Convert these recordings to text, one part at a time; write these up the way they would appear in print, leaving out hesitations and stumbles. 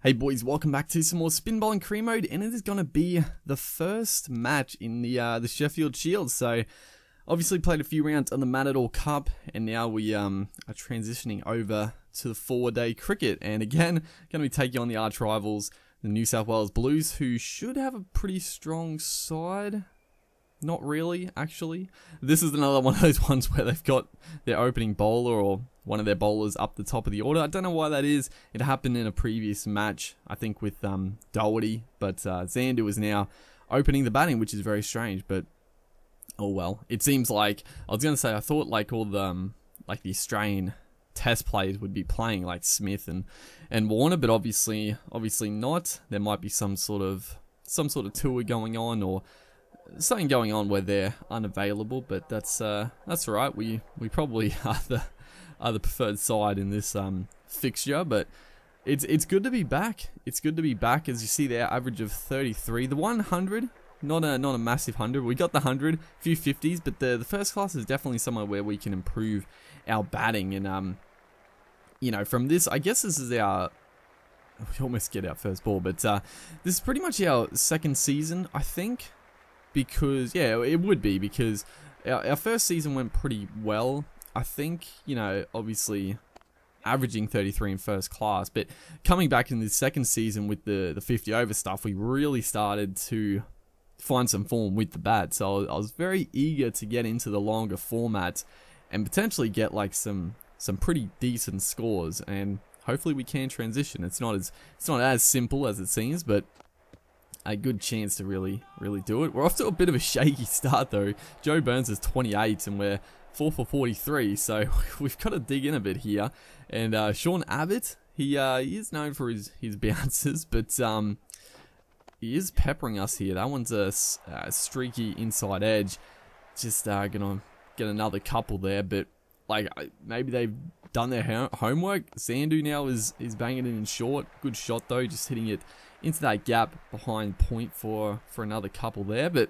Hey boys, welcome back to some more spin bowling career mode, and it is going to be the first match in the Sheffield Shield. So obviously played a few rounds on the Matador Cup, and now we are transitioning over to the 4-day cricket, and again going to be taking on the arch rivals, the New South Wales Blues, who should have a pretty strong side. Not really, actually. This is another one of those ones where they've got their opening bowler or one of their bowlers up the top of the order. I don't know why that is. It happened in a previous match, I think with Doherty, but Zandu is now opening the batting, which is very strange, but oh well. It seems like, I was going to say, I thought like all the, like the Australian test players would be playing, like Smith and Warner, but obviously not. There might be some sort of tour going on, or something going on where they're unavailable, but that's alright. We probably are the preferred side in this fixture, but it's good to be back. It's good to be back. As you see there, average of 33. The 100, not a massive 100. We got the 100, a few 50s, but the first class is definitely somewhere where we can improve our batting. And you know, from this, I guess this is our, we almost get our first ball, but this is pretty much our second season, I think. Because, yeah, it would be, because our first season went pretty well, I think, you know, obviously averaging 33 in first class, but coming back in the second season with the 50 over stuff, we really started to find some form with the bat. So I was very eager to get into the longer formats and potentially get like some pretty decent scores, and hopefully we can transition. It's not as simple as it seems, but a good chance to really do it. We're off to a bit of a shaky start though. Joe Burns is 28 and we're 4 for 43, so we've got to dig in a bit here. And Sean Abbott, he is known for his bounces, but he is peppering us here. That one's a streaky inside edge. Just gonna get another couple there, but like maybe they've done their homework. Zandu now is banging it in short. Good shot though, just hitting it into that gap behind point for another couple there. But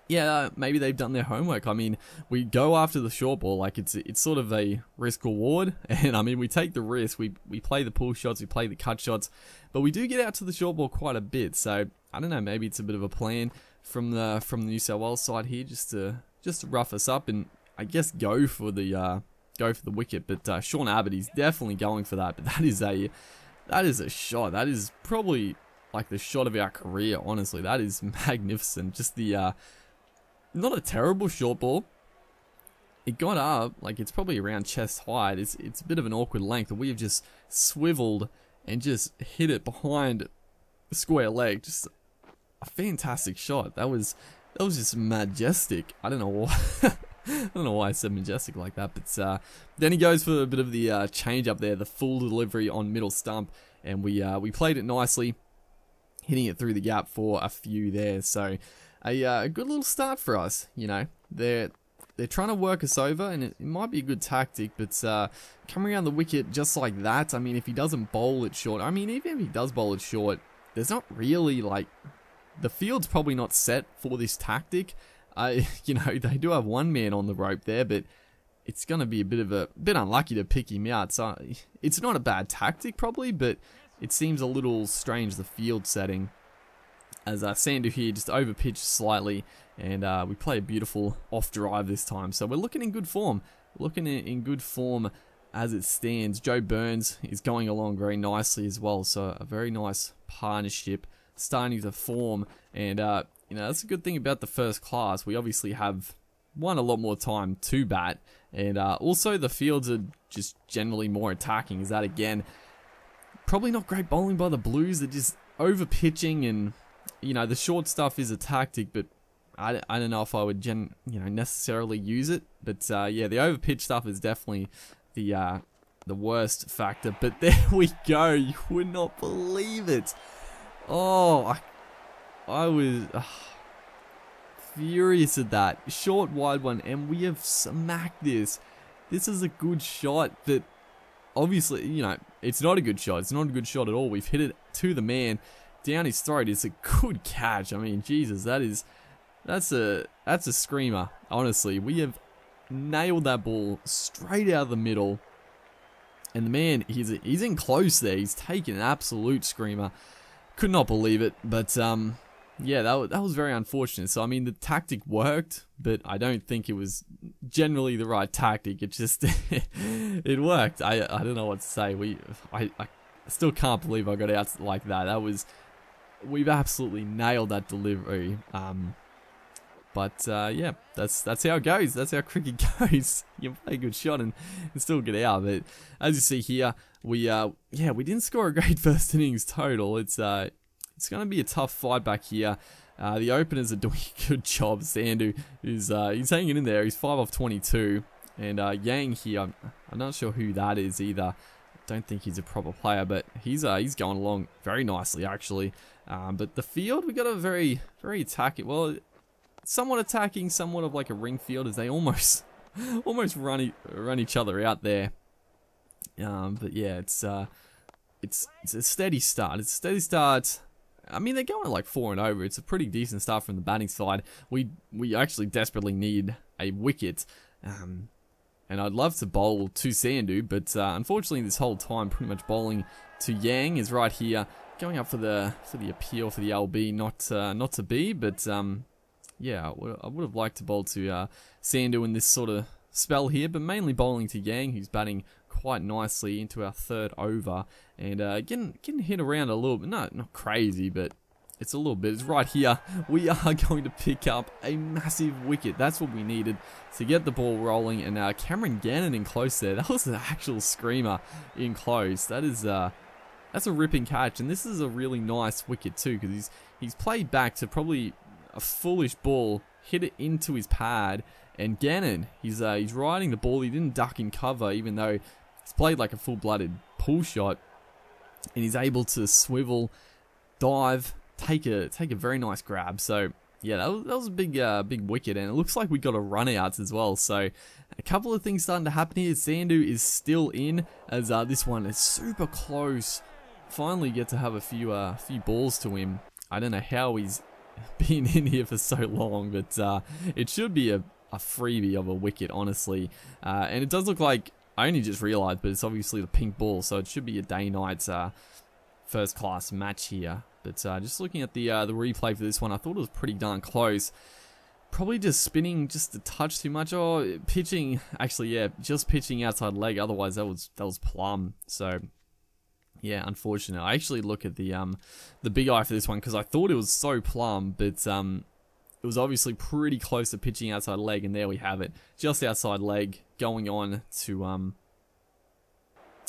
yeah, maybe they've done their homework. I mean, we go after the short ball like it's sort of a risk reward, and I mean we take the risk. We play the pull shots, we play the cut shots, but we do get out to the short ball quite a bit. So I don't know, maybe it's a bit of a plan from the New South Wales side here, just to rough us up and I guess go for the wicket. But Sean Abbott, he's definitely going for that. But that is a shot. That is probably like the shot of our career, honestly. That is magnificent. Just the, not a terrible short ball. It got up, like it's probably around chest height. It's a bit of an awkward length, but we have just swiveled and just hit it behind the square leg. Just a fantastic shot. That was just majestic. I don't know why. I don't know why I said majestic like that, but then he goes for a bit of the change up there, the full delivery on middle stump, and we played it nicely, hitting it through the gap for a few there. So a good little start for us. You know, they're trying to work us over, and it might be a good tactic, but coming around the wicket just like that. I mean, if he doesn't bowl it short, I mean, even if he does bowl it short, there's not really like, the field's probably not set for this tactic. You know, they do have one man on the rope there, but it's going to be a bit unlucky to pick him out. So it's not a bad tactic probably, but it seems a little strange, the field setting, as Sandu here just overpitched slightly, and we play a beautiful off drive this time. So we're looking in good form, in good form as it stands. Joe Burns is going along very nicely as well, so a very nice partnership starting to form. And you know, that's a good thing about the first class. We obviously have a lot more time to bat, and also the fields are just generally more attacking. Is that again probably not great bowling by the Blues? They're just over pitching, and you know, the short stuff is a tactic, but I don't know if I would necessarily use it. But yeah, the over pitch stuff is definitely the worst factor. But there we go. You would not believe it. Oh, I was furious at that. Short, wide one, and we have smacked this. This is a good shot, but obviously, you know, it's not a good shot. It's not a good shot at all. We've hit it to the man, down his throat. It's a good catch. I mean, Jesus, that's a screamer. Honestly, we have nailed that ball straight out of the middle. And the man, he's in close there. He's taking an absolute screamer. Could not believe it, but yeah, that was very unfortunate. So I mean, the tactic worked, but I don't think it was generally the right tactic. It just it worked. I don't know what to say. I still can't believe I got out like that. We've absolutely nailed that delivery. But yeah, that's how it goes. That's how cricket goes. You play a good shot and still get out. But as you see here, we didn't score a great first innings total. It's going to be a tough fight back here. The openers are doing a good job. Sandu he's hanging in there. He's 5 off 22, and Yang here, I'm not sure who that is either. Don't think he's a proper player, but he's going along very nicely actually. But the field, we got a very attacking. Well, somewhat attacking, somewhat of like a ring field, as they almost run each other out there. But yeah, it's a steady start. It's a steady start. I mean, they're going like 4 and over. It's a pretty decent start from the batting side. We actually desperately need a wicket. And I'd love to bowl to Sandu, but unfortunately this whole time pretty much bowling to Yang is right here, going up for the appeal for the LB, not to be, but yeah, I would have liked to bowl to Sandu in this sort of spell here, but mainly bowling to Yang, who's batting quite nicely into our 3rd over, and getting hit around a little bit, not crazy, but it's a little bit. It's right here. We are going to pick up a massive wicket. That's what we needed to get the ball rolling. And Cameron Gannon in close there. That was an actual screamer in close. That's a ripping catch. And this is a really nice wicket too, because he's played back to probably a foolish ball, hit it into his pad. And Gannon, he's riding the ball. He didn't duck in cover, even though he's played like a full-blooded pull shot. And he's able to swivel, dive, take a very nice grab. So yeah, that was a big wicket, and it looks like we got a run outs as well. So a couple of things starting to happen here. Sandu is still in, as this one is super close. Finally get to have a few balls to him. I don't know how he's been in here for so long, but it should be a freebie of a wicket, honestly. And it does look like, I only just realised, but it's obviously the pink ball, so it should be a day-night first class match here. But just looking at the replay for this one, I thought it was pretty darn close. Probably just spinning just a touch too much. Oh, pitching, actually, yeah, just pitching outside leg. Otherwise, that was plumb. So yeah, unfortunate. I actually look at the big eye for this one because I thought it was so plumb, but it was obviously pretty close to pitching outside leg, and there we have it, just outside leg, going on to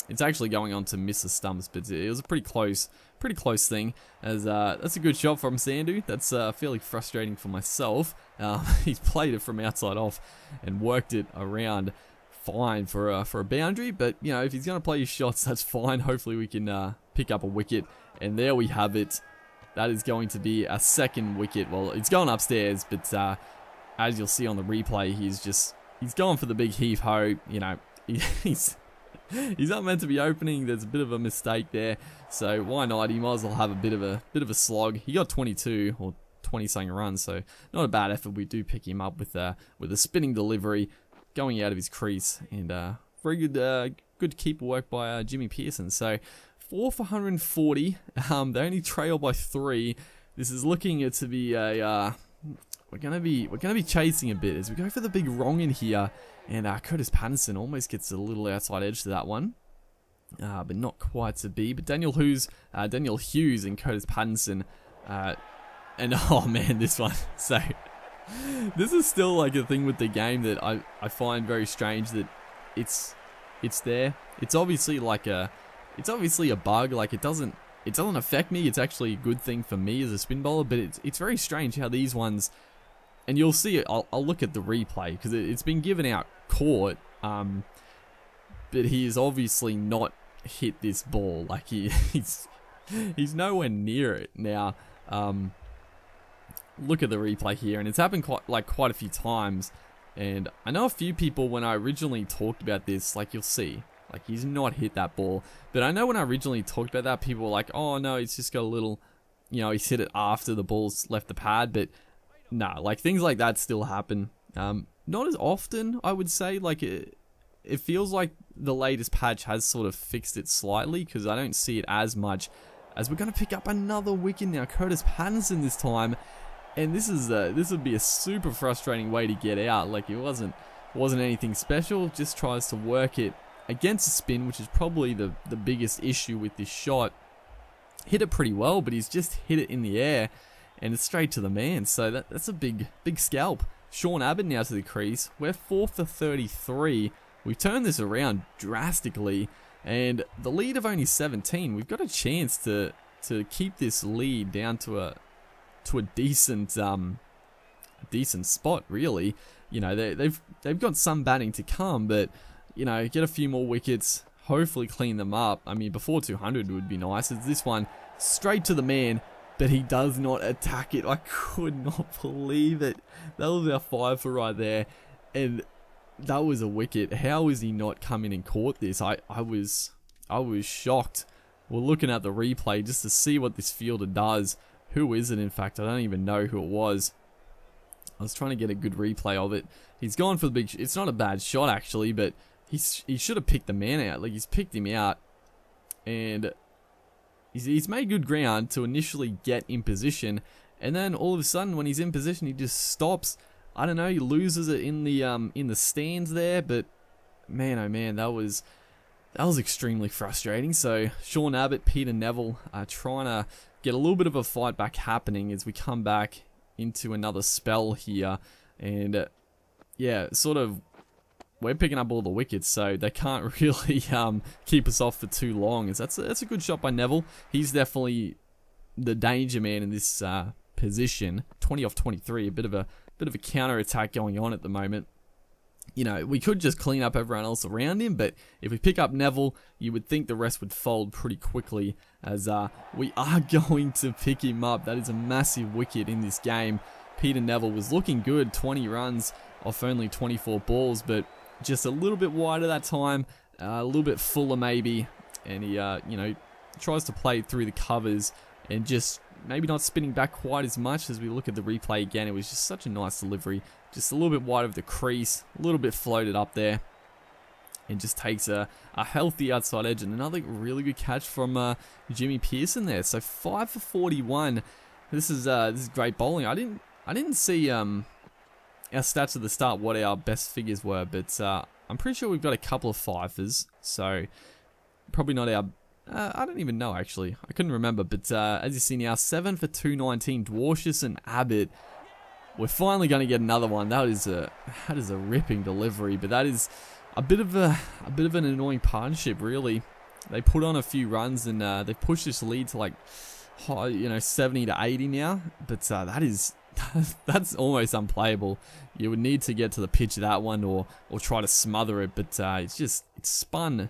it's actually going on to miss the stumps, but it was a pretty close thing. As that's a good shot from Sandu. That's fairly frustrating for myself. He's played it from outside off and worked it around fine for a boundary. But you know, if he's going to play his shots, that's fine. Hopefully we can pick up a wicket. And there we have it. That is going to be a 2nd wicket. Well, it's going upstairs, but as you'll see on the replay, he's going for the big heave ho. You know, he's not meant to be opening. There's a bit of a mistake there, so why not? He might as well have a bit of a slog. He got 22 or 20 something runs, so not a bad effort. We do pick him up with a spinning delivery, going out of his crease, and very good keeper work by Jimmy Pearson. So 4 for 140. They only trail by 3. This is looking to be a we're gonna be chasing a bit as we go for the big wrong in here. And Curtis Pattinson almost gets a little outside edge to that one, but not quite to be. But Daniel Hughes and Curtis Pattinson, and oh man, this one. So this is still like a thing with the game that I find very strange, that it's there. It's obviously a bug. Like it doesn't affect me. It's actually a good thing for me as a spin bowler. But it's very strange how these ones. And you'll see it. I'll look at the replay because it's been given out caught, but he is obviously not hit this ball. Like he's nowhere near it now. Look at the replay here, and it's happened quite a few times. And I know a few people, when I originally talked about this, like you'll see, like he's not hit that ball. But I know when I originally talked about that, people were like, "Oh no, it's just got a little, you know, he's hit it after the ball's left the pad." But no, like things like that still happen. Not as often, I would say. Like it feels like the latest patch has sort of fixed it slightly, because I don't see it as much. As we're going to pick up another wicket now, Curtis Pattinson this time, and this would be a super frustrating way to get out. Like, it wasn't anything special, just tries to work it against a spin, which is probably the biggest issue with this shot. Hit it pretty well, but he's just hit it in the air, and it's straight to the man, so that's a big scalp. Sean Abbott now to the crease. We're 4 for 33. We've turned this around drastically, and the lead of only 17. We've got a chance to keep this lead down to a decent spot, really. You know, they've got some batting to come, but you know, get a few more wickets, hopefully clean them up. I mean, before 200 would be nice. It's this one straight to the man, but he does not attack it. I could not believe it. That was our 5 for right there, and that was a wicket. How is he not come in and caught this? I was shocked. We're looking at the replay just to see what this fielder does. Who is it, in fact? I don't even know who it was. I was trying to get a good replay of it. He's gone for the big... It's not a bad shot, actually, but he should have picked the man out. Like, he's picked him out, and he's made good ground to initially get in position, and then all of a sudden, when he's in position, he just stops. I don't know, he loses it in the stands there, but man, oh man, that was extremely frustrating. So Sean Abbott, Peter Neville are trying to get a little bit of a fight back happening as we come back into another spell here, and yeah, sort of we're picking up all the wickets, so they can't really keep us off for too long. That's a good shot by Neville. He's definitely the danger man in this position. 20 off 23, a bit of a counter attack going on at the moment. You know, we could just clean up everyone else around him, but if we pick up Neville, you would think the rest would fold pretty quickly, as we are going to pick him up. That is a massive wicket in this game. Peter Neville was looking good, 20 runs off only 24 balls, but just a little bit wider that time, a little bit fuller maybe, and he, you know, tries to play through the covers and just maybe not spinning back quite as much. As we look at the replay again, it was just such a nice delivery, just a little bit wide of the crease, a little bit floated up there, and just takes a healthy outside edge, and another really good catch from Jimmy Pearson there. So 5 for 41. This is great bowling. I didn't see our stats at the start what our best figures were, but I'm pretty sure we've got a couple of fifers, so probably not our... I don't even know, actually. I couldn't remember, but as you see now, 7 for 219, Dwarshus and Abbott. We're finally going to get another one. That is a ripping delivery, but that is a bit of an annoying partnership, really. They put on a few runs, and they've pushed this lead to like, you know, 70 to 80 now, but that's almost unplayable. You would need to get to the pitch of that one, or try to smother it, but it's spun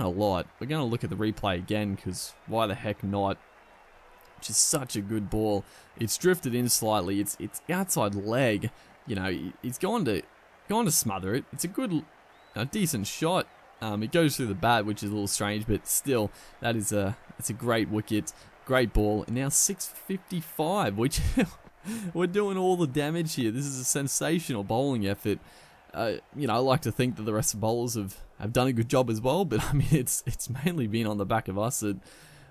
a lot. We're going to look at the replay again, because why the heck not? Which is such a good ball. It's drifted in slightly. It's outside leg. You know, he's gone to smother it. It's a decent shot. It goes through the bat, which is a little strange, but still, it's a great wicket, great ball. And now 655, which we're doing all the damage here. This is a sensational bowling effort. You know, I like to think that the rest of the bowlers have done a good job as well, but I mean, it's mainly been on the back of us that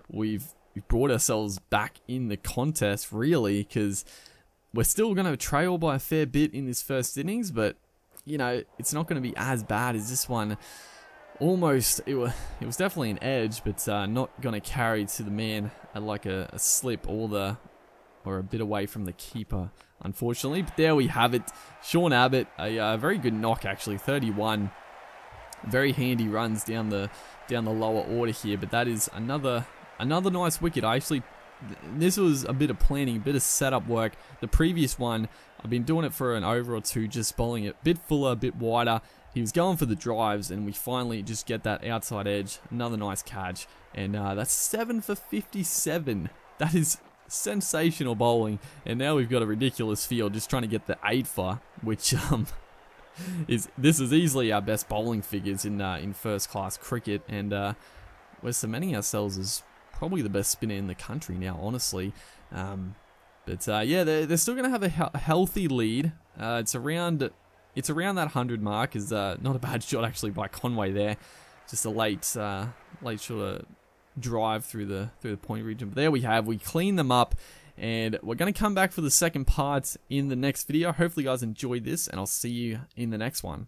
we've brought ourselves back in the contest, really, because we're still going to trail by a fair bit in this first innings, but you know, it's not going to be as bad as this one. Almost, it was definitely an edge, but not going to carry to the man at like a slip or a bit away from the keeper, unfortunately. But there we have it. Sean Abbott, a very good knock, actually, 31. Very handy runs down the lower order here, but that is another nice wicket. This was a bit of planning, a bit of setup work. The previous one, I've been doing it for an over or two, just bowling it a bit fuller, a bit wider. He was going for the drives, and we finally just get that outside edge. Another nice catch, and that's 7 for 57. That is sensational bowling, and now we've got a ridiculous field just trying to get the 8 for, which this is easily our best bowling figures in first class cricket, and we're cementing ourselves as probably the best spinner in the country now, honestly. But yeah, they're still going to have a healthy lead. It's around, it's around that 100 mark. Is not a bad shot actually by Conway there. Just a late sort of drive through the point region. But there we have. We clean them up. And we're going to come back for the second part in the next video. Hopefully you guys enjoyed this, and I'll see you in the next one.